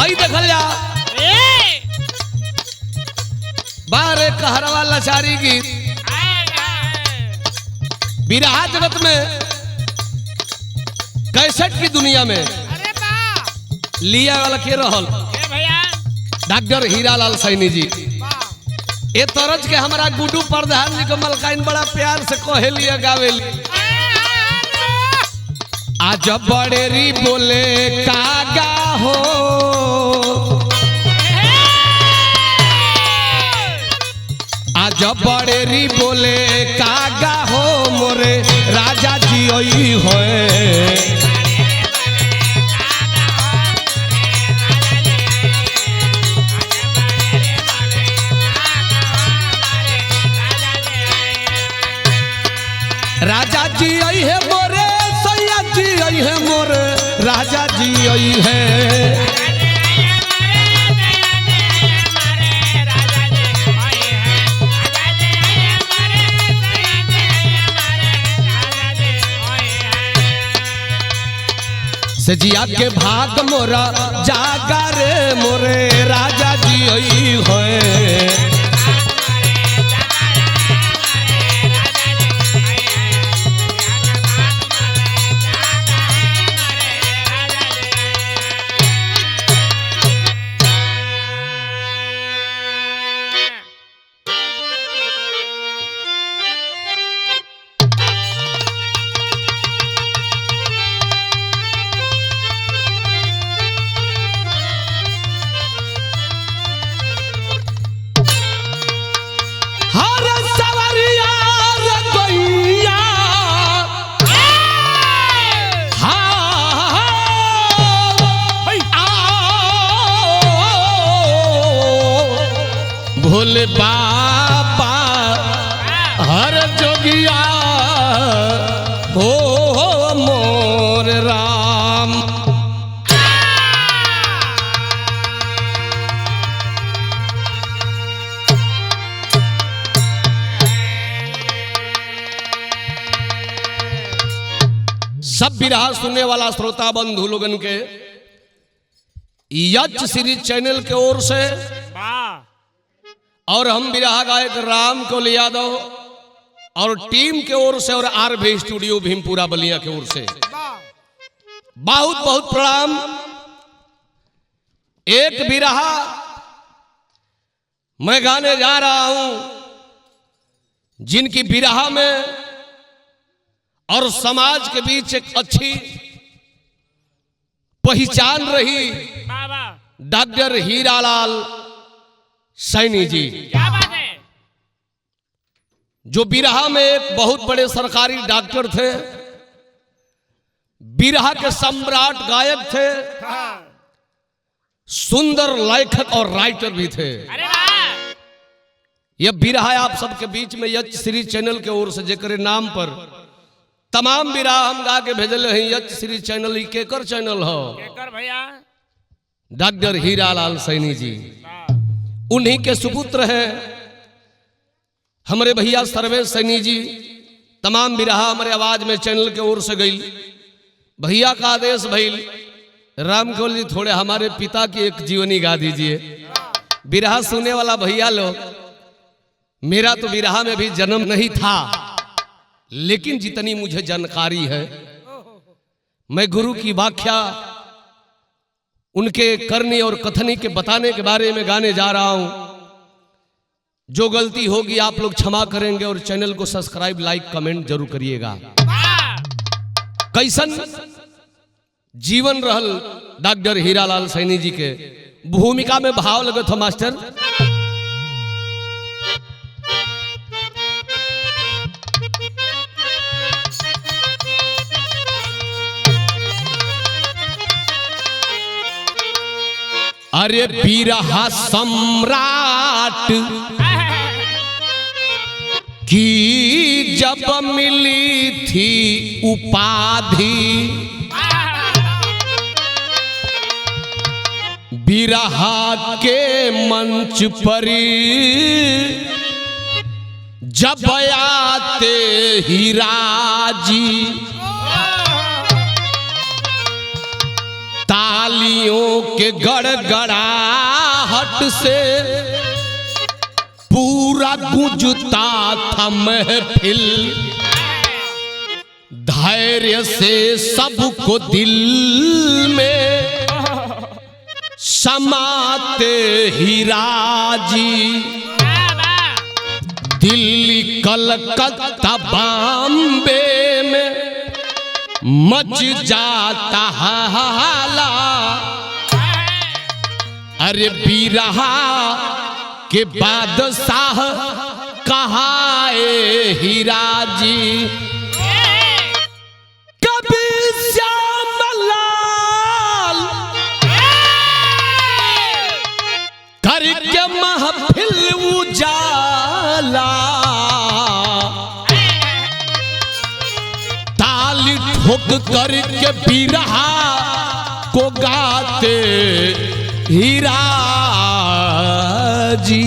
हई देखल जा बारे कहरवा लाचारी गीत बिरहा जगत में कैसेट की दुनिया में लिया वाला के रहल डॉक्टर हीरालाल सैनी जी। ये तरज के हमारा गुड्डू प्रधान जी को मलकाइन बड़ा प्यार से कहे लिया गावेली। आज बड़ेरी बोले कागा हो आज बड़ेरी बोले कागा हो मोरे राजा जी ओई होए राजा जी आई है मोरे सैया जी आई है मोरे राजा जी आई है। सजिया के भाग मोरा जागा रे मोरे राजा जी आई है। भोले बाबा हर जोगिया हो मोर राम। सब बिरहा सुनने वाला श्रोता बंधु लोगन के यच सीरीज चैनल के ओर से और हम बिरहा गायक राम कोल यादव और टीम के ओर से और आरभी स्टूडियो भीमपुरा बलिया के ओर से बहुत बहुत प्रणाम। एक बिरहा मैं गाने जा रहा हूं जिनकी बिरहा में और समाज के बीच एक अच्छी पहचान रही डॉक्टर हीरालाल सैनी जी, क्या बात है? जो बिरहा में एक बहुत बड़े सरकारी डॉक्टर थे, बिरहा के सम्राट गायक थे, सुंदर लेखक और राइटर भी थे। अरे वाह! यह बिरहा आप सबके बीच में यच सीरीज चैनल के ओर से जेकर नाम पर तमाम बिरहा हम गा के भेजले हैं। यच सीरीज चैनल केकर चैनल हो? केकर भैया? डॉक्टर हीरालाल सैनी जी, उन्हीं के सुपुत्र हैं हमारे भैया सर्वेश सैनी जी। तमाम बिरहा हमारे आवाज में चैनल के ओर से गई। भैया का आदेश भइल राम कोल जी थोड़े हमारे पिता की एक जीवनी गा दीजिए। बिरहा सुनने वाला भैया लोग, मेरा तो बिरहा में भी जन्म नहीं था, लेकिन जितनी मुझे जानकारी है मैं गुरु की व्याख्या उनके करनी और कथनी के बताने के बारे में गाने जा रहा हूं। जो गलती होगी आप लोग क्षमा करेंगे और चैनल को सब्सक्राइब लाइक कमेंट जरूर करिएगा। कैसन जीवन रहल डॉक्टर हीरालाल सैनी जी के, भूमिका में भाव लगे था मास्टर। अरे बिरहा सम्राट की जब मिली थी उपाधि, बिरहा के मंच पर जब आते हीराजी, तालियों के गड़गड़ाहट से पूरा गूंजता था महफिल, धैर्य से सबको दिल में समाते ही राजी। दिल्ली कलकत्ता बॉम्बे में मच जाता हाला, अरे बिरहा के बादशाह कहाए हीरा जी। कभी श्यामलाल करके महफिल उजाला, ताली ठोक करके बिरहा को गाते हीरा जी।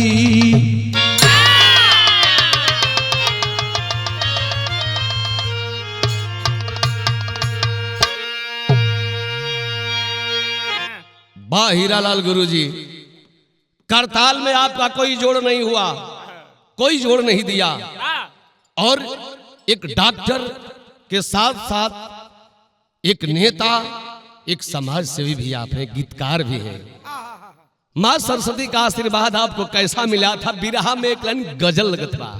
वाह हीरालाल गुरुजी, करताल में आपका कोई जोड़ नहीं हुआ, कोई जोड़ नहीं दिया, और एक डॉक्टर के साथ साथ एक नेता, एक समाज सेवी भी आप हैं, गीतकार भी हैं। माँ सरस्वती का आशीर्वाद आपको कैसा मिला था? बिरहा में एक लाइन गजल लगत बा।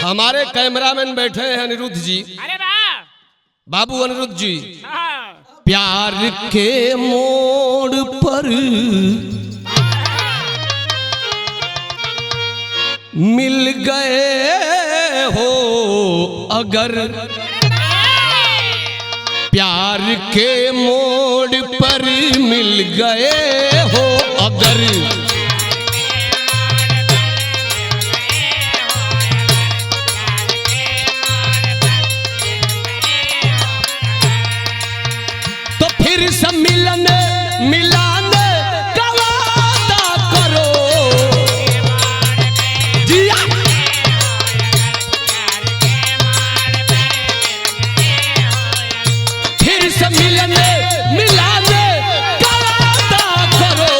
हमारे कैमरामैन बैठे हैं अनिरुद्ध जी। अरे वाह बाबू अनिरुद्ध जी, हाँ। प्यार के मोड़ पर मिल गए हो अगर, प्यार के मोड़ पर मिल गए हो अगर, फिर से मिलाने का वादा करो जिया। फिर से मिलाने का वादा करो,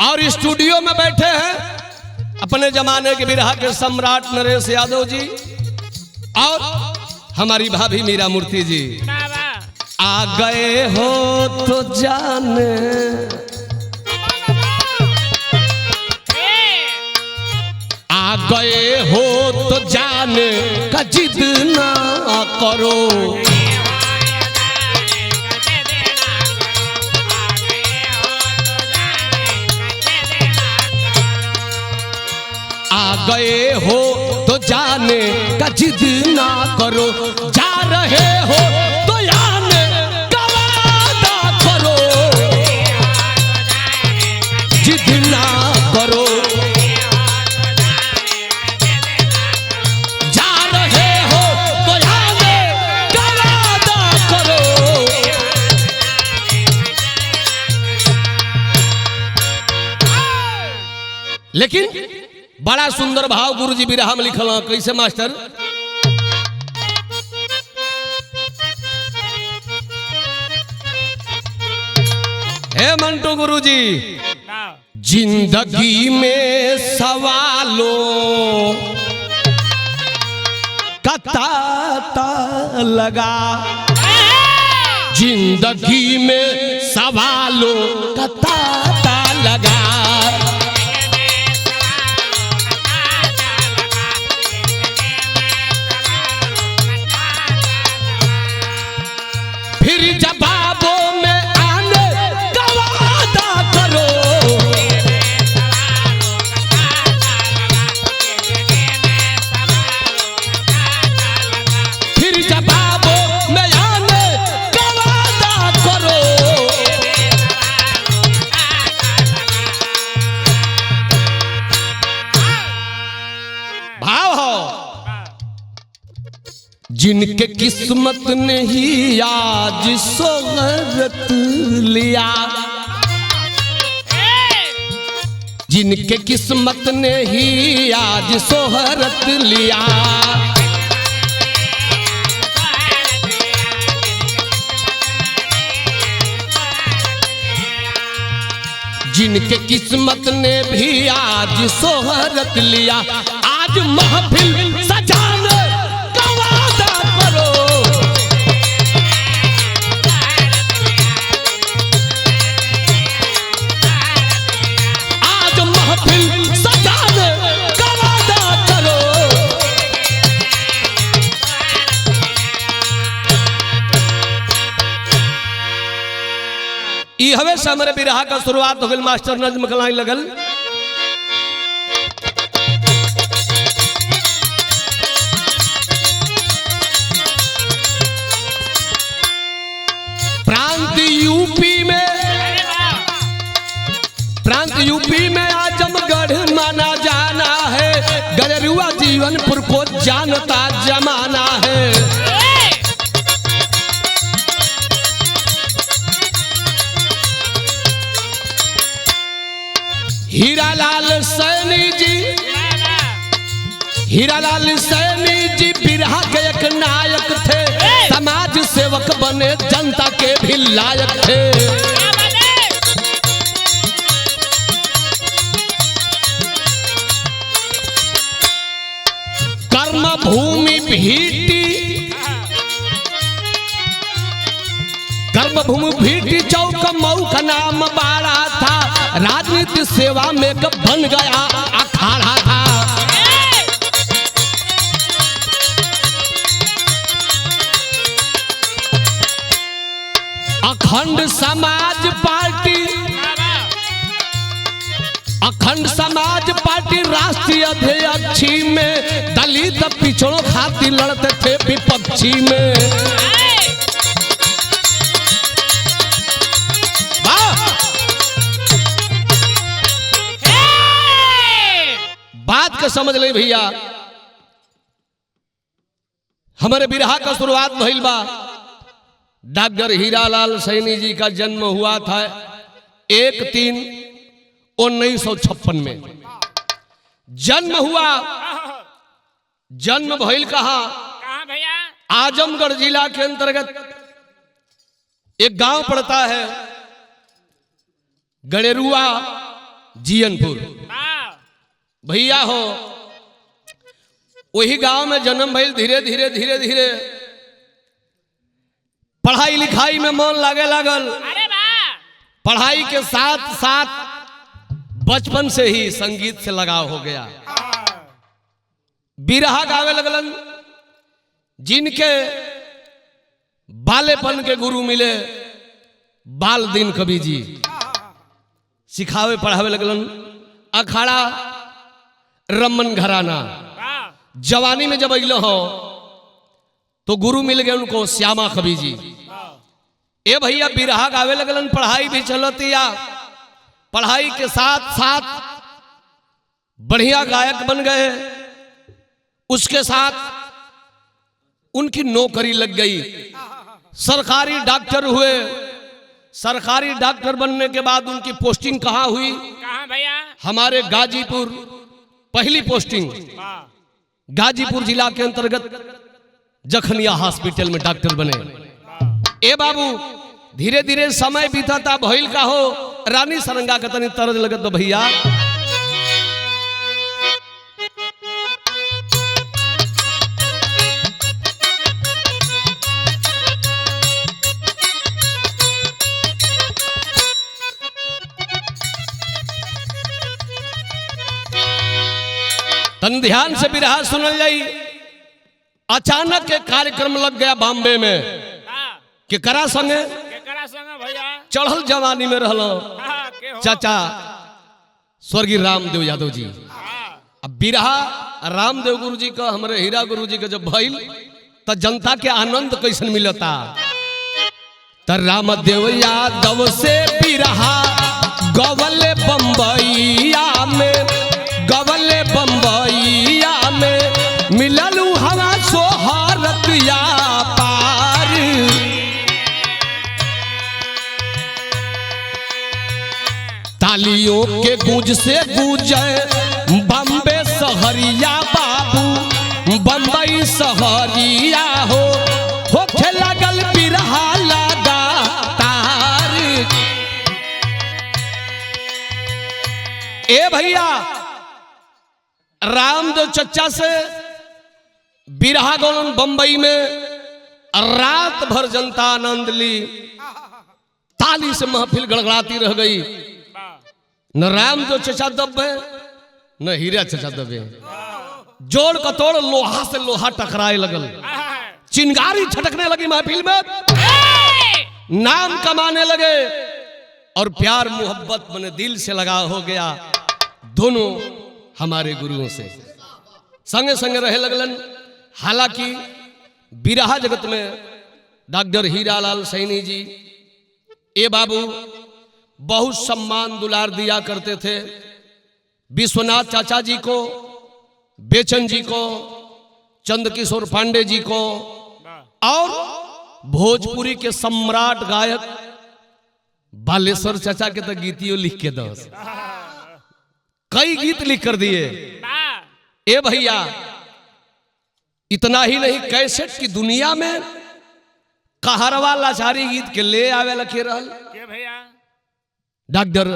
और स्टूडियो में बैठे हैं अपने जमाने के बिरहा के सम्राट नरेश यादव जी और हमारी भाभी मीरा मूर्ति जी। आ गए हो तो जाने, आ गए हो तो जाने का जिद ना करो, आ गए हो तो जाने का जिद ना करो, जा रहे हो तो आने का वादा करो, जिद ना करो, जा रहे हो तो आने का वादा करो। लेकिन बड़ा सुंदर भाव गुरुजी बिरहा में लिखल, कैसे मास्टर? हे मंटू गुरुजी, जिंदगी में सवालों का तांता लगा, जिंदगी में सवालों का तांता लगा, फिर जवाबों में आने का वादा करो, फिर जवाबों में आने का वादा करो, जिनके किस्मत ने ही आज सोहरत लिया, जिनके किस्मत ने ही आज सोहरत लिया, जिनके किस्मत ने भी आज सोहरत लिया, आज महफिल सजाने का वादा करो, आज महफिल सजाने का वादा करो। ई हवे से हमारे बिरहा का शुरुआत हो गई। मास्टर नज्म कलाई लगल, प्रांत यूपी में आजमगढ़ माना जाना है, गजरुआ जीवनपुर को जानता जमाना है। हीरालाल सैनी जी बिरहा के एक नायक थे, समाज सेवक बने जनता के भी लायक थे। कर्मभूमि भीटी चौक मऊ का नाम बाड़ा था, राजनीति सेवा में बन गया अखाड़ा था। अखंड समाज पार्टी राष्ट्रीय अध्यक्ष में दलित पिछड़ों खातिर लड़ते थे विपक्षी में। बात का समझ ले भैया, हमारे बिरहा का शुरुआत भइल बा। डॉक्टर हीरालाल सैनी जी का जन्म हुआ था 1/3/1956 में जन्म हुआ। जन्म भइल कहाँ भैया? आजमगढ़ जिला के अंतर्गत एक गांव पड़ता है गणेरुआ जीयनपुर। भैया हो वही गांव में जन्म भइल। धीरे धीरे पढ़ाई लिखाई में मन लागे लागल। पढ़ाई के साथ साथ बचपन से ही संगीत से लगाव हो गया। बिरहा गावे लगलन। जिनके बालेपन के गुरु मिले बाल दिन कवि जी, सिखावे पढ़ावे लगलन। अखाड़ा रमन घराना। जवानी में जब अइलो हो तो गुरु मिल गए उनको श्यामा कवि जी। ए भैया बिरहा गावे लगलन। पढ़ाई भी चलतिया, पढ़ाई के साथ साथ बढ़िया गायक बन गए। उसके साथ उनकी नौकरी लग गई, सरकारी डॉक्टर हुए। सरकारी डॉक्टर बनने के बाद उनकी पोस्टिंग कहाँ हुई? कहाँ भैया? हमारे गाजीपुर। पहली पोस्टिंग गाजीपुर जिला के अंतर्गत जखनिया हॉस्पिटल में डॉक्टर बने। ए बाबू धीरे धीरे समय बीता भइल का हो रानी सरंगा का तनी तरज लगत भैया। तन ध्यान से बिरहा सुनल जाई। अचानक एक कार्यक्रम लग गया बॉम्बे में। केकरा संगे? भैया चढ़ल जवानी में रहलो चाचा स्वर्गीय रामदेव यादव जी। अब बिरहा रामदेव गुरु जी का हमारे हीरा गुरु जी का जब भइल तो जनता के आनंद कैसन मिलता। तो रामदेव यादव से बिरहा गवले बम्बईया में, गवले बम्बईया में मिललू हवा सोहरत या तालियों के गूंज से गूंजे बम्बे सहरिया बाबू बम्बई सहरिया हो खेला गल बिरहा लगा तार। ए भैया रामदेव चच्चा से बिरहा गौलन बम्बई में रात भर जनता आनंद ली, ताली से महफिल गड़गड़ाती रह गई। न रामदेव चचा दबे न हीरा चचा दबे, जोड़ कतोड़ लोहा से लोहा टकराए लगल, चिंगारी छटकने लगी महफिल में, नाम कमाने लगे और प्यार मोहब्बत मने दिल से लगा हो गया दोनों हमारे गुरुओं से, संगे संगे रहे लगलन। हालांकि बिरहा जगत में डॉक्टर हीरालाल सैनी जी ए बाबू बहुत सम्मान दुलार दिया करते थे। विश्वनाथ चाचा जी को, बेचन जी को, चंद्रकिशोर पांडे जी को और भोजपुरी के सम्राट गायक बालेश्वर चाचा के तो गीतियों लिख के दो, कई गीत लिख कर दिए। ए भैया इतना ही नहीं, कैसेट की दुनिया में कहरवा लाचारी गीत के ले आवे लखे रहल भैया डॉक्टर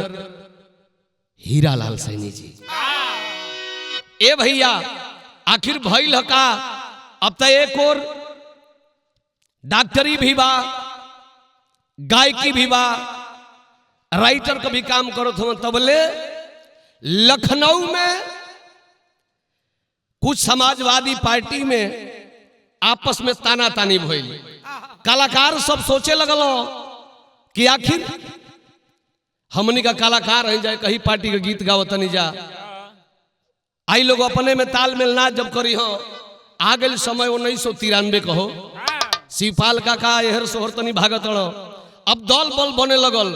हीरालाल सैनी जी। ए भैया आखिर भइल का, अब तो एक और डॉक्टरी भी बा, गायकी भी बा, राइटर का भी काम करो थे। तबले लखनऊ में कुछ समाजवादी पार्टी में आपस में ताना तानी भइल, कलाकार सब सोचे लगलो कि आखिर हमनी का कलाकार है जाए कहीं पार्टी का गीत गावत नहीं जा, आई लोग अपने में तालमेल ना जब करी हो। आ गए समय 1993 कहो, शिवपाल काका एहर सोहर तनी भागत रहो, अब दल बल बने लगल,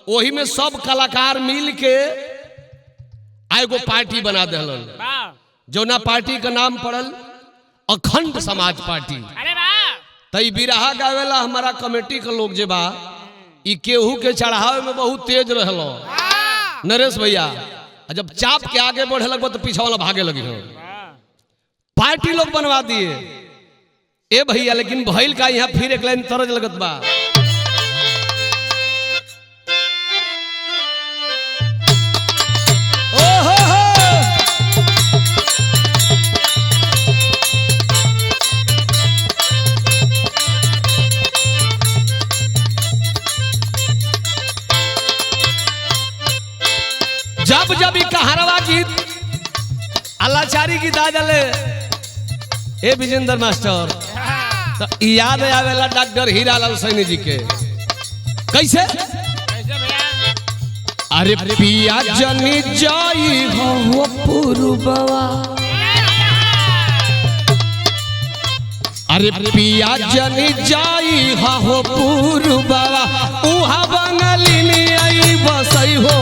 वही में सब कलाकार मिल के एगो पार्टी बना दिलन, जो ना पार्टी का नाम पड़ल अखंड समाज पार्टी। तई बिरहा गावेला हमारा कमेटी का लोग जे बा ई केहू के चढ़ावे में बहुत तेज रहलो नरेश भैया, जब चाप के आगे बढ़े लगबो तो पीछे वाला भागे लगी हो, पार्टी लोग बनवा दिए। ए भैया लेकिन भइल का यहाँ फिर एक लाइन तरज लगत बा, जब जब कहरवा गीत अलाचारी गीत आ जाले ए विजेंद्र मास्टर तो याद आवेला डॉक्टर हीरालाल सैनी जी के। कैसे अरे पिया जनी जाई हो पुरबवा, अरे पिया जनी जाई हो पुरबवा, उहा बंगलिनी आई बसई हो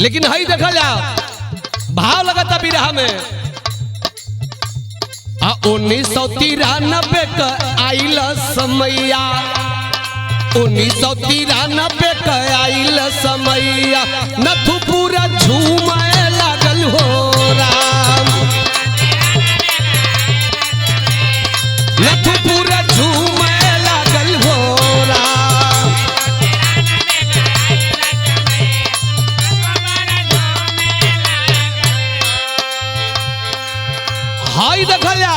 लेकिन हई देखा जा भाव लगता बिरहा में 1993 का आइल समैया, 1993 का आइल समैया, नथु पूरा झूमाए लागल हो राम, नथु पूरा झूमाए लागल हो राम। हाई देखल जा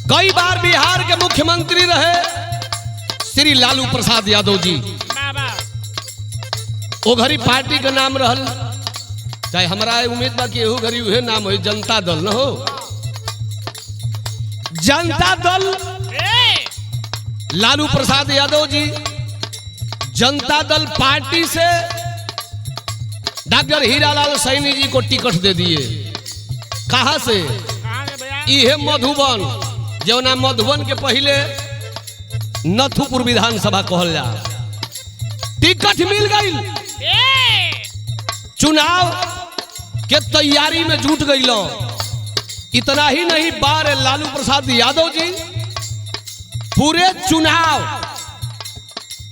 कई बार बिहार के मुख्यमंत्री रहे श्री लालू प्रसाद यादव जी, वो घड़ी पार्टी का नाम रहल, चाहे हमारा उम्मीद बा कि एहू घड़ी उहे नाम हो जनता दल न हो, जनता दल लालू प्रसाद यादव जी जनता दल पार्टी से डॉक्टर हीरालाल सैनी जी को टिकट दे दिए। कहां से? इहे मधुबन, जो ना मधुबन के पहले नथुपुर विधानसभा कहल जा। टिकट मिल गई, चुनाव के तैयारी में जुट गई। इतना ही नहीं, बार लालू प्रसाद यादव जी पूरे चुनाव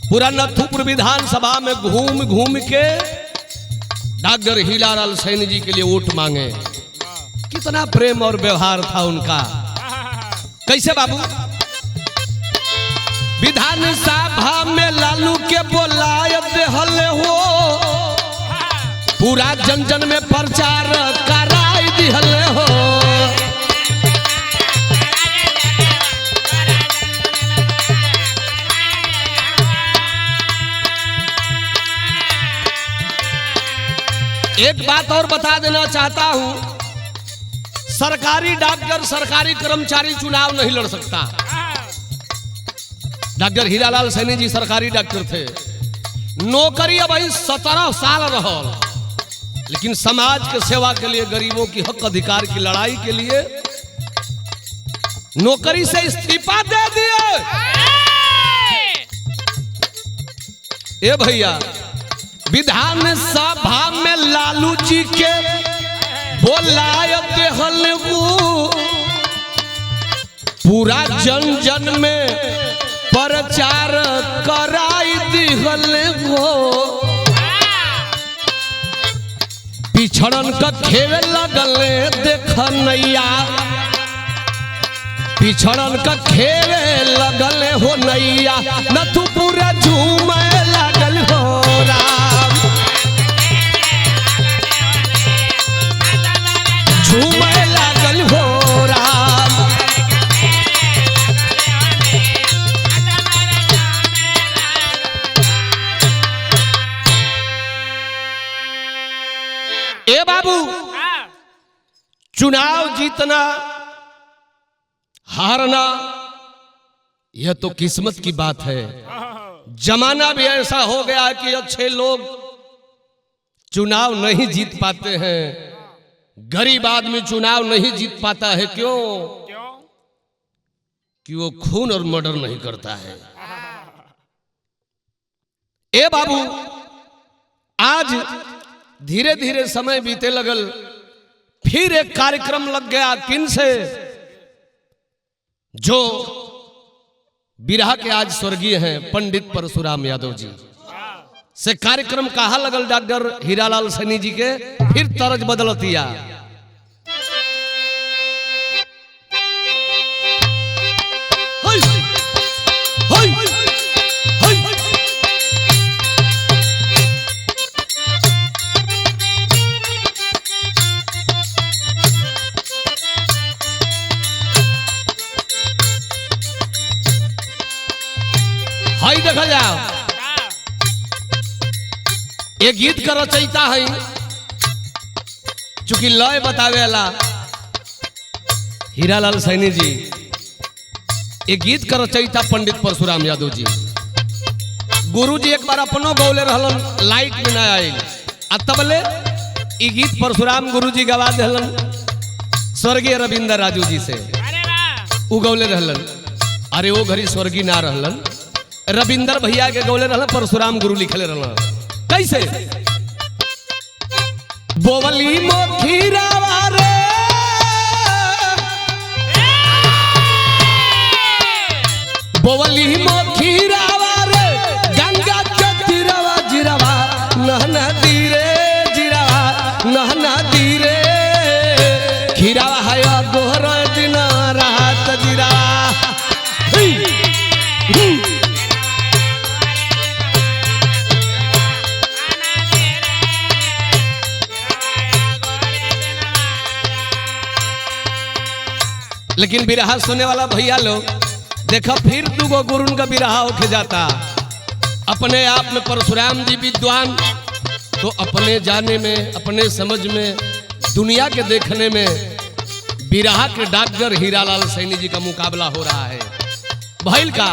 पूरा नथुपुर विधानसभा में घूम घूम के डॉक्टर हीरालाल सैनी जी के लिए वोट मांगे। कितना प्रेम और व्यवहार था उनका। कैसे बाबू? विधानसभा में लालू के बोलाय देहल हो, पूरा जन जन में प्रचार कराई दिहल हो। एक बात और बता देना चाहता हूं, सरकारी डॉक्टर सरकारी कर्मचारी चुनाव नहीं लड़ सकता। डॉक्टर हीरालाल सैनी जी सरकारी डॉक्टर थे, नौकरी अब 17 साल रहल, लेकिन समाज के सेवा के लिए, गरीबों की हक अधिकार की लड़ाई के लिए नौकरी से इस्तीफा दे दिए। ए भैया, विधानसभा में लालू जी के बोलाय देहल हो, पूरा जन जन में प्रचार कराई दिहल हो। पिछड़न का खेवे लगले देख नैया, पिछड़न का खेवे लगले हो नैया, नथुपुर झूमे लगल हो राम, झूमे लगल हो राम। ए बाबू, चुनाव जीतना हारना यह तो किस्मत की बात है। जमाना भी ऐसा हो गया कि अच्छे लोग चुनाव नहीं जीत पाते हैं, गरीब आदमी चुनाव नहीं जीत पाता है। क्यों? कि वो खून और मर्डर नहीं करता है। ए बाबू, आज धीरे धीरे समय बीते लगल, फिर एक कार्यक्रम लग गया। किन से? जो बिरहा के आज स्वर्गीय हैं पंडित परशुराम यादव जी से कार्यक्रम कहा लगल डॉक्टर हीरालाल सैनी जी के। फिर तरज बदलतिया। हाई देखा जाओ, ये गीत का रचयिता है, चूंकि लय बतावेला हीरालाल सैनी जी, ये गीत का रचयिता पंडित परशुराम यादव जी। गुरु जी एक बार अपनो गौले रहलन, लाइट में ना आए, तबले ये गीत परशुराम गुरु जी गवा दिलन स्वर्गीय रविंदर राजू जी से। उ गौले रहलन। अरे वो घड़ी स्वर्गीय ना रहलन, रविंदर भैया के गौले रहलन, परशुराम गुरु लिखले रहलन। कैसे? बोवली मोखीरावा रे, बोवली मोखीरावा रे, गंगा चतीरावा जिरावा, नहना दीरे जिरावा, नहना दीरे, खीरावा है गोहर दिन रात जिरावा। लेकिन बिरहा सुनने वाला भैया लोग देखो, फिर दुगो गुरुन का बिरहा होके जाता। अपने आप में परशुराम जी विद्वान, तो अपने जाने में, अपने समझ में, दुनिया के देखने में बिरहा के डॉक्टर हीरालाल सैनी जी का मुकाबला हो रहा है। भइल का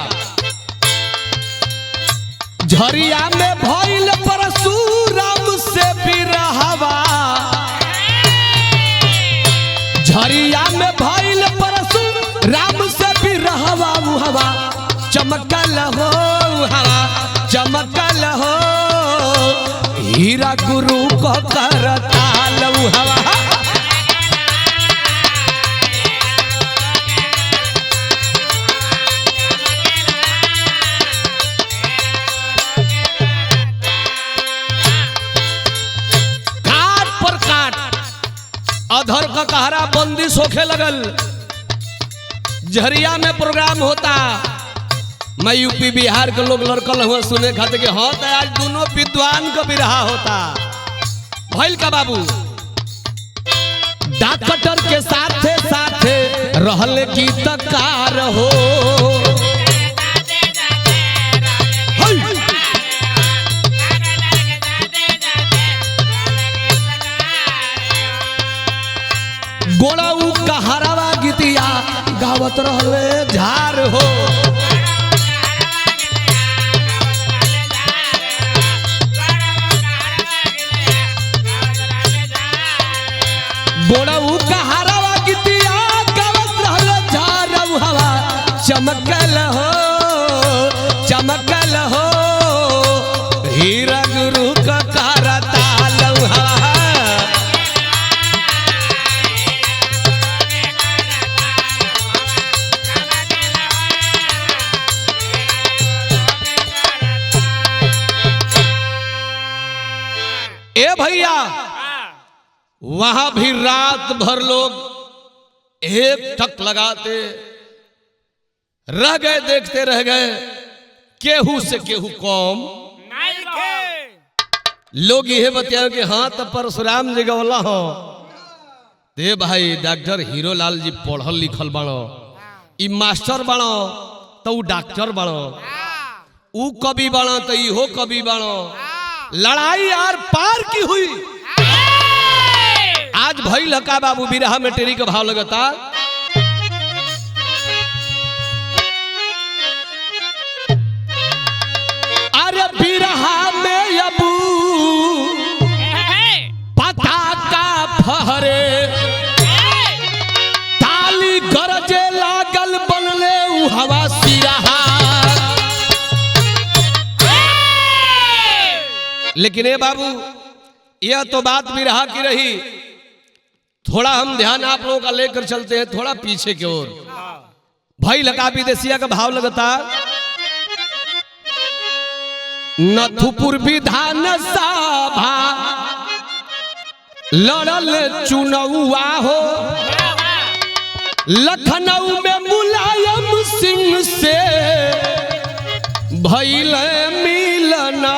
झरिया में भइल परशुराम से बिरहवा, झरिया में भइल परशुराम से बिरहवा, हवा चमकल हो हवा चमकल हो हीरा गुरु को करता लऊ हवा अधर का कहरा बंदिश होखे लगल। झरिया में प्रोग्राम होता, मैं यूपी बिहार के लोग लड़कल हुआ सुने खाते कि हाँ तो आज दोनों विद्वान का बिरहा होता। भइल का बाबू डॉक्टर के साथे साथे रहले गीतकार हो गोड़ाऊ कहरावा गीतिया गावत रहले झार हो गोड़ाऊ कहरावा गीतिया गावत रहले झार हवा चमकल हो चमकल हो हीरा गुरु का करता लऊ हवा ए भैया वहां भी रात भर लोग एक टक लगाते रह गए, देखते रह गए, केहू से केहू कौम लोग यह बताया कि हाँ तो परशुराम जी गवला हो दे भाई डॉक्टर हीरोलाल जी पढ़ल लिखल बाड़ो, ई मास्टर बाड़ो तो डॉक्टर बाड़ो, ऊ कवि बाड़ो तो इहो कवि बाड़ो, लड़ाई आर पार की हुई। आज भइल का बाबू बिरहा में टेरी का भाव लगता। अरे बिरहा में अबू पता का फहरे ताली गरजे लागल बनले उ हवा सिरहा। लेकिन ए बाबू यह तो बात बिरहा की रही, थोड़ा हम ध्यान आप लोगों का लेकर चलते हैं थोड़ा पीछे की ओर। भाई लगा विदेशिया का भाव लगता। नथुपुर विधान सभा लड़ल चुनौआ हो, लखनऊ में मुलायम सिंह से भइल मिलना।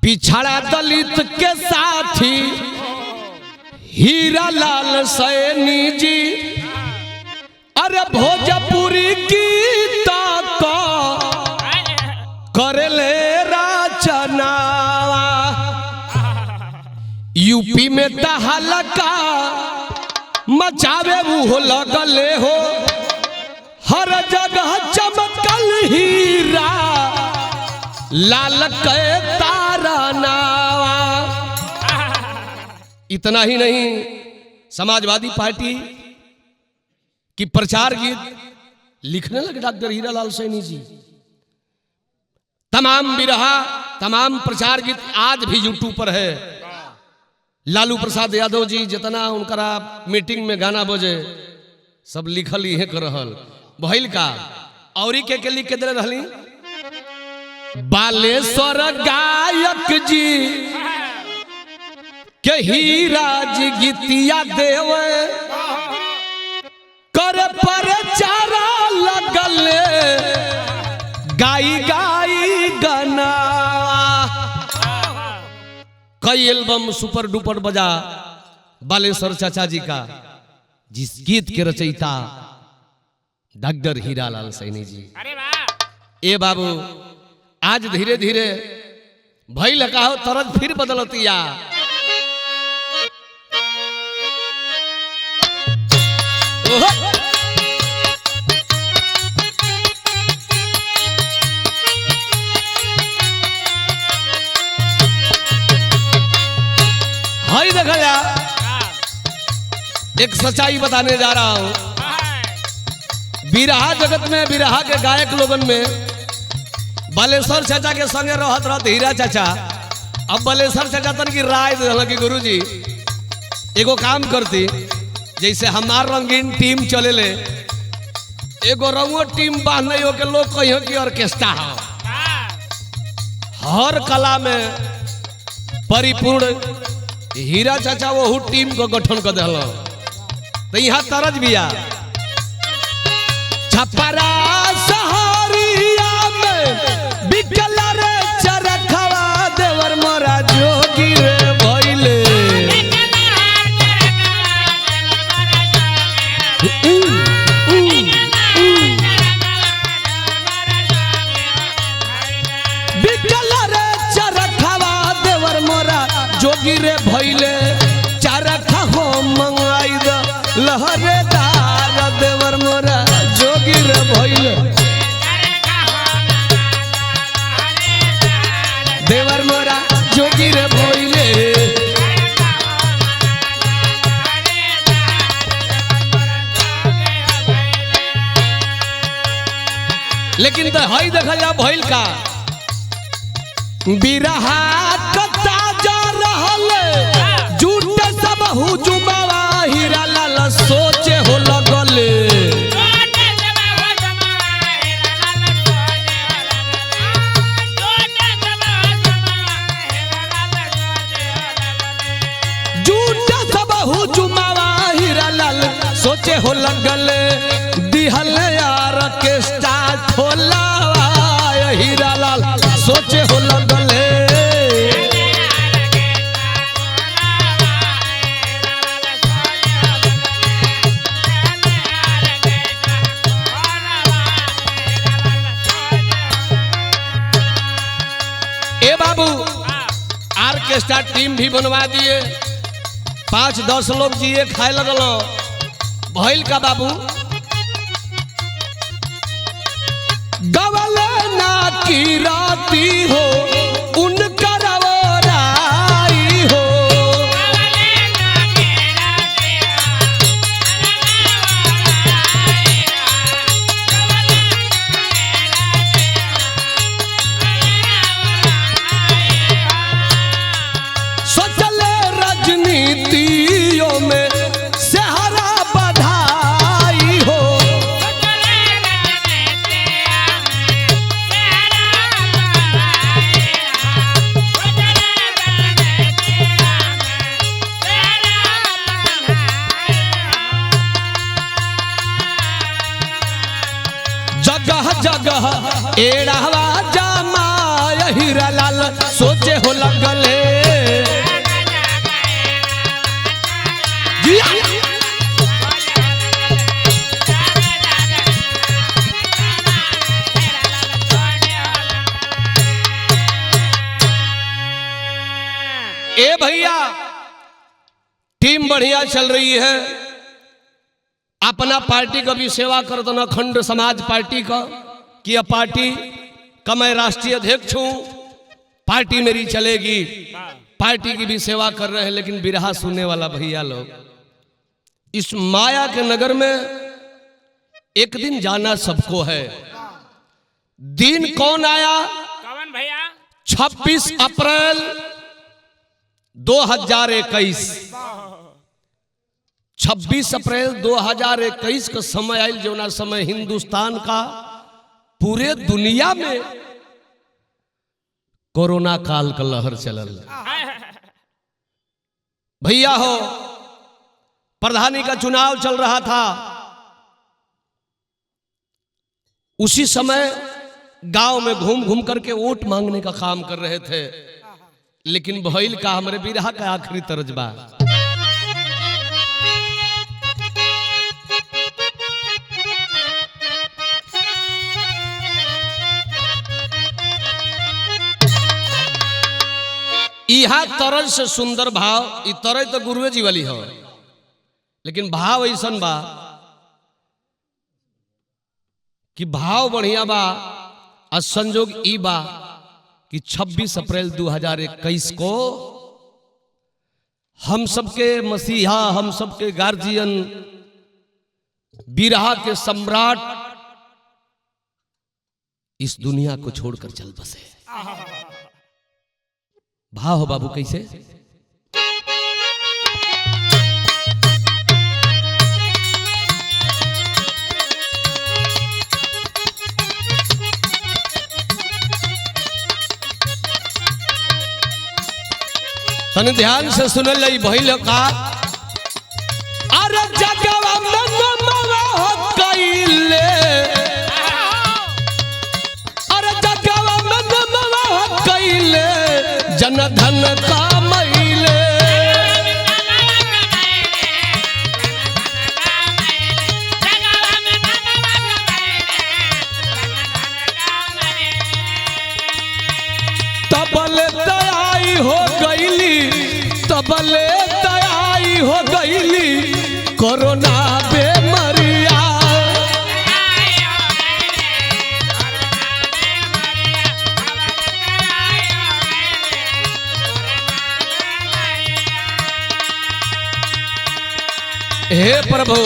पिछड़ा दलित के साथी हीरालाल सैनी जी, अरे भोजपुरी गीत को करले रचना। यूपी में तहलका मचावे वो लगले हो, हर जगह चमकल हीरा लाल के ताराना। इतना ही नहीं, समाजवादी पार्टी की प्रचार गीत लिखने लगे डॉक्टर हीरालाल सैनी जी। तमाम बिरहा तमाम प्रचार गीत आज भी यूट्यूब पर है। लालू प्रसाद यादव जी जितना उनका मीटिंग में गाना बजे सब लिखल ही कर रहल। भइल का और के लिख के दे रहली बालेश्वर गायक जी के हीरा जी गीतिया देवे कर पर चारा लगले गाई गाई गाना। कई एल्बम सुपर डुपर बजा बालेश्वर चाचा जी का, जिस गीत के रचयिता डॉक्टर हीरालाल सैनी जी। अरे वाह। ए बाबू आज धीरे धीरे भइल का हो तरज फिर बदलतिया। हाय देखा एक सच्चाई बताने जा रहा हूं। बिरहा जगत में बिरहा के गायक लोगन में बालेश्वर चाचा के संगे रहत रहत हीरा चाचा। अब बालेश्वर चाचा तन की राय दिल कि गुरुजी एगो काम करती, जैसे हमार रंगीन टीम चले ले, एगो रंगो टीम बांधे हो के लोग कहियो कि ऑर्केस्ट्रा हो, हर कला में परिपूर्ण हीरा चाचा वो टीम को गठन कर दिल। तो यहाँ तरज बिया छपरा सहारिया में बिकल रे चरखवा देवर मोरा जोगी रे भइले। बिकल रे चरखवा देवर मोरा जोगी रे भइले। चरखा हो मंगाई द लहरेदार देवर मोरा जोगी रे भइले। देवर मोरा जोगी रे भइले। लेकिन तो हई देखल जा भइल का बिरहा कता जा रहल झूठ सब हुजुमवा हीरा लाल सोचे हो लगले। सोचे हो लगले दिहल यार के स्टार खोला हीरा लाल सोचे हो लगले। ए बाबू ऑर्केस्ट्रा टीम भी बनवा दिए, 5-10 लोग जिए खाए लगल। भइल का बाबू गवल ना की राती हो उनकर ओराई हो। सोचले राजनीतियों में जगह जगह एड़ावा जमाय हीरा लाल सोचे हो लगले। ए भैया टीम बढ़िया चल रही है, अपना पार्टी का भी सेवा कर दो ना, खंड समाज पार्टी का कि यह पार्टी का मैं राष्ट्रीय अध्यक्ष हूं, पार्टी मेरी चलेगी, पार्टी की भी सेवा कर रहे हैं। लेकिन बिरहा सुनने वाला भैया लोग, इस माया के नगर में एक दिन जाना सबको है। दिन कौन आया? कौन भैया? 26 अप्रैल 2021। 26 अप्रैल 2021 का समय आयल, जो ना समय हिंदुस्तान का पूरे दुनिया में कोरोना काल का लहर चलल। भैया हो, प्रधानी का चुनाव चल रहा था, उसी समय गांव में घूम घूम करके वोट मांगने का काम कर रहे थे। लेकिन भइल का हमारे बिरहा का आखिरी तर्जबा। यहा तरज से सुंदर भाव, इ तरज तो गुरुए जी वाली हो, लेकिन भाव ऐसन बा कि भाव बढ़िया बा। और संजोग ई बा कि 26 अप्रैल 2021 को हम सबके मसीहा, हम सबके गार्जियन, बिरहा के सम्राट इस दुनिया को छोड़कर चल बसे। भाव हो बाबू कैसे? तने ध्यान से सुनल लई भइल का। अरे जगवा में नमवा हो कइले, अरे जगवा में नमवा हो कइले, जन धन कामइले। तबले दयाई हो गईली, तबले दयाई हो गईली कोरोना बेमरिया। हे प्रभु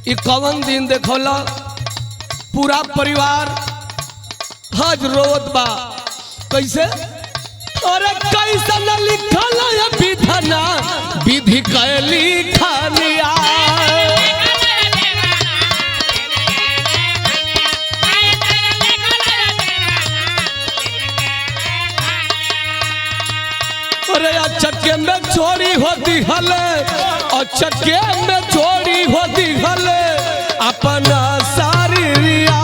ई कौन दिन देखौला, पूरा परिवार हज रोवत बा। कैसे? अरे कैसा न लिखल है विधना, विधि कैली खानिया। अरे अचके में चोरी होती हले, अचके में चोरी होती हले अपना सारी रिया।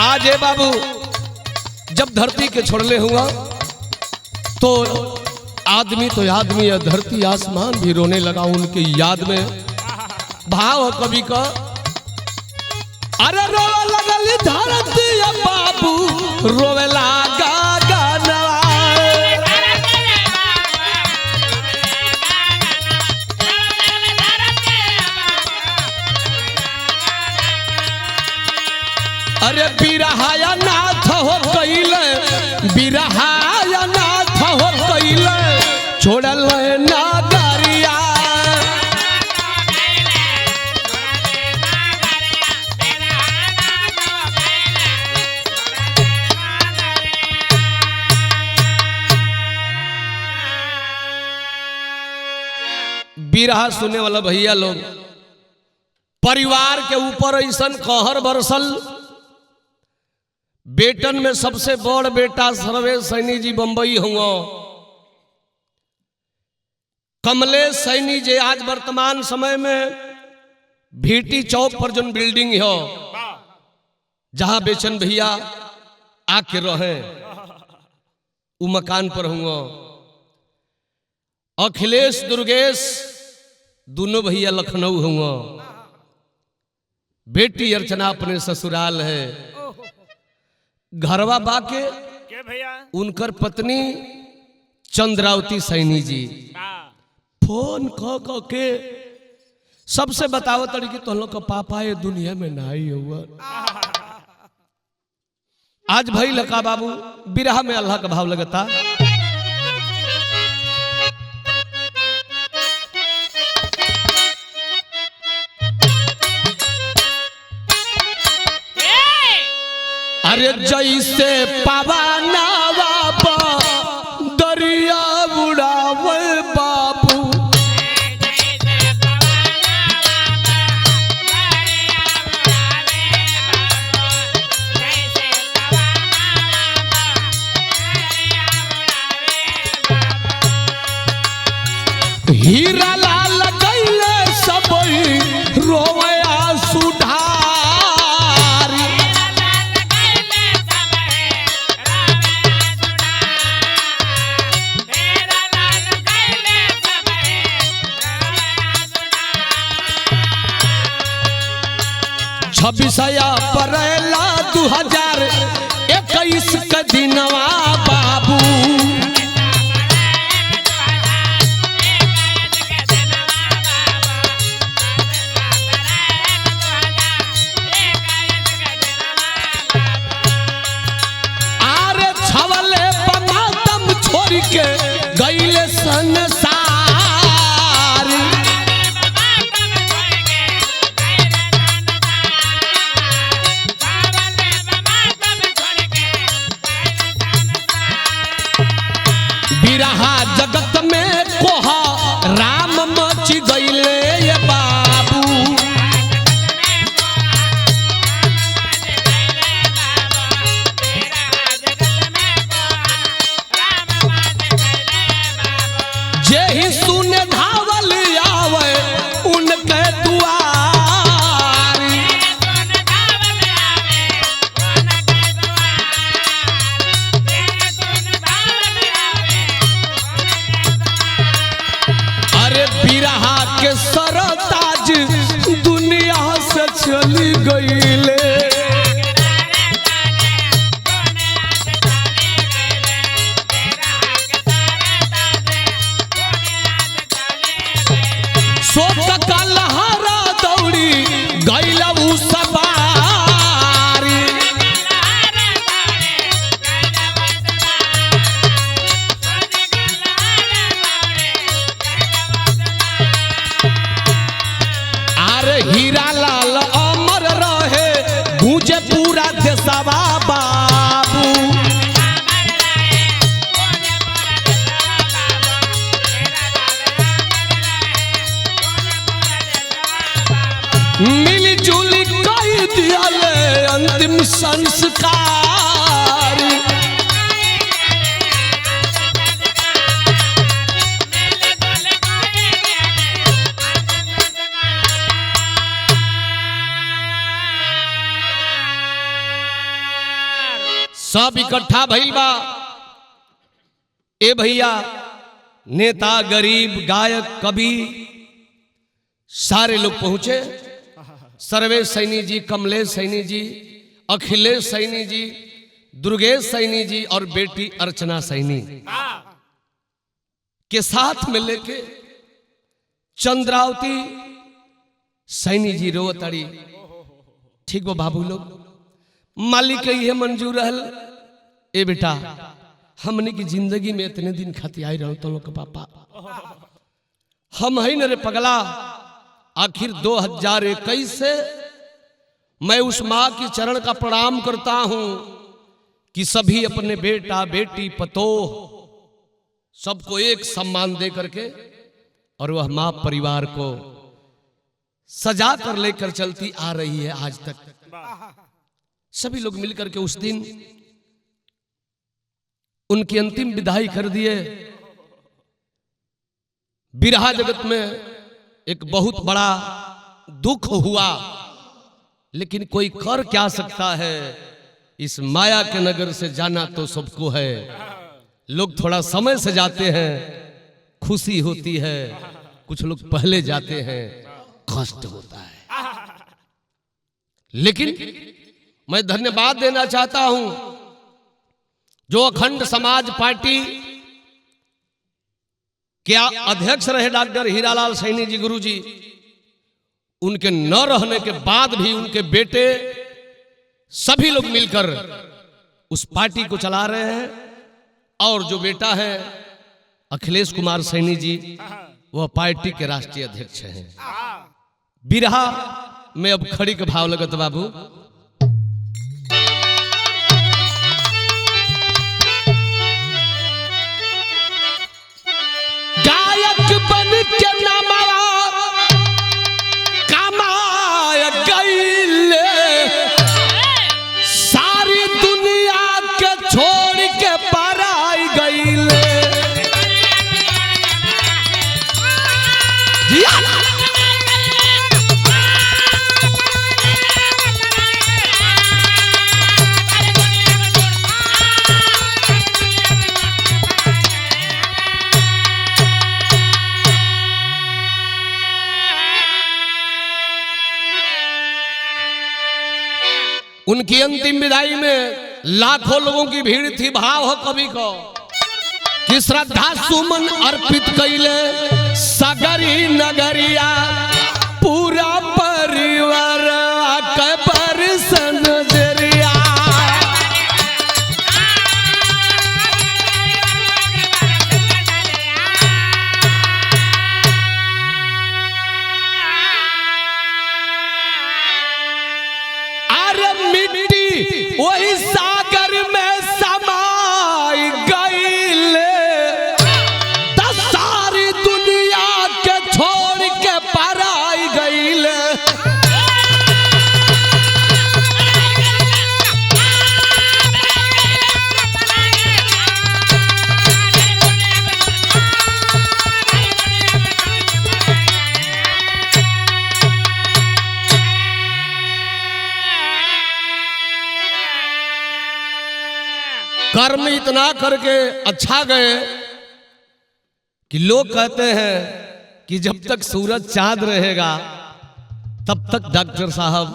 आज है बाबू जब धरती के छोड़ले हुआ तो आदमी तो आदमी है, धरती आसमान भी रोने लगा उनके याद में। भाव है कवि का। अरे रोवे लगली धरती बाबू, रोवे लगा गाना। अरे बिरहाया नाथ हो कइले, बिरहाया नाथ हो कइले छोड़ल नागरिया। बिरहा सुनने वाला भैया लोग, परिवार के ऊपर ऐसन कहर बरसल। बेटन में सबसे बड़ बेटा सर्वेश सैनी जी बंबई हुआ। कमलेश सैनी जी आज वर्तमान समय में भीटी चौक पर जो बिल्डिंग है जहां बेचन भैया आके रहे, उ मकान पर हुआ। अखिलेश दुर्गेश दोनों भैया लखनऊ हुआ। बेटी अर्चना अपने ससुराल है। घरवा बाके भैया उनकर पत्नी चंद्रावती सैनी जी फोन कह के सबसे बताओ तड़ी कि तुम लोग का पापा ये दुनिया में नहीं हुआ। आज भाई लका बाबू बिरहा में अल्लाह का भाव लगता। अरे जैसे पवना बाबा दरिया उड़ावे बाबू, हीरा लाल गईले सब रोवे सुधार। छब्बीसया परेला 2021 के दिनवा बाबू, आरे छवले पमातम छोड़ के गईले संसार। बिरहा जगत में कोहा राम मच गईले ये बाबू। जेहि सुन धावल आवे उनके दुआर। अरे बिरहा के सरताज दुनिया से चली गईले। सोच का लहरा दौड़ी गईला उ सवारी। अरे हीरा लाल अमर रहे गूंजे पूरा देशवा बाबू। मिलजुली कई दियाले अंतिम संस्कार। सब इकट्ठा भइल बा। ए भैया नेता गरीब गायक कवि सारे लोग पहुंचे। सर्वेश सैनी जी, कमलेश सैनी जी, अखिलेश सैनी जी, दुर्गेश सैनी जी और बेटी अर्चना सैनी के साथ में लेके चंद्रावती सैनी जी रोवताड़ी। ठीक बा बाबू लोग, मालिक के ये मंजूर रहल। ए बेटा हमने की जिंदगी में इतने दिन खातिर आई रहो तो लोग के पापा हम है न रे पगला। आखिर 2021 से मैं उस माँ की चरण का प्रणाम करता हूं कि सभी अपने बेटा बेटी पतोह सबको एक सम्मान दे करके और वह माँ परिवार को सजा कर लेकर चलती आ रही है आज तक। सभी लोग मिलकर के उस दिन उनकी अंतिम विदाई कर दिए। बिरहा जगत में एक बहुत बड़ा दुख हुआ, लेकिन कोई कर क्या सकता है। इस माया के नगर से जाना तो सबको है। लोग थोड़ा समय से जाते हैं, खुशी होती है। कुछ लोग पहले जाते हैं, कष्ट होता है। लेकिन मैं धन्यवाद देना चाहता हूं जो अखंड समाज पार्टी के अध्यक्ष रहे डॉक्टर हीरालाल सैनी जी गुरुजी। उनके न रहने के बाद भी उनके बेटे सभी लोग मिलकर उस पार्टी को चला रहे हैं। और जो बेटा है अखिलेश कुमार सैनी जी, वह पार्टी के राष्ट्रीय अध्यक्ष हैं। बिरहा में अब खड़ी के भाव लगत बाबू। गायक बन के नमवा कमाय गईले, सारी दुनिया के छोड़ के पराई गईले। उनकी अंतिम विदाई में लाखों लोगों की भीड़ थी। भाव हो कवि को कि श्रद्धा सुमन अर्पित कैले सगरी नगरिया, पूरा परिवार के परसन जरिया। कर्म इतना करके अच्छा गए कि लोग कहते हैं कि जब तक सूरज चांद रहेगा तब तक डॉक्टर साहब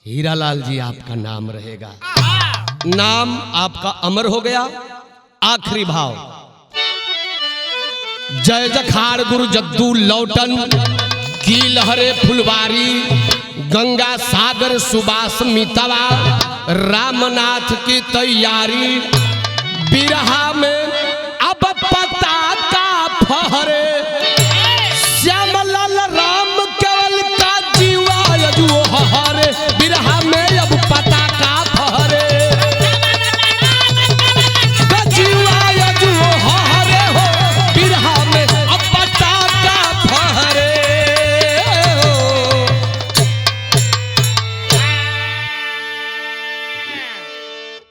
हीरालाल जी आपका नाम रहेगा। नाम आपका अमर हो गया। आखिरी भाव, जय जखाड़ गुरु जद्दू लौटन की लहरे फुलवारी, गंगा सागर सुबास मितवा, रामनाथ की तैयारी, बिरहा में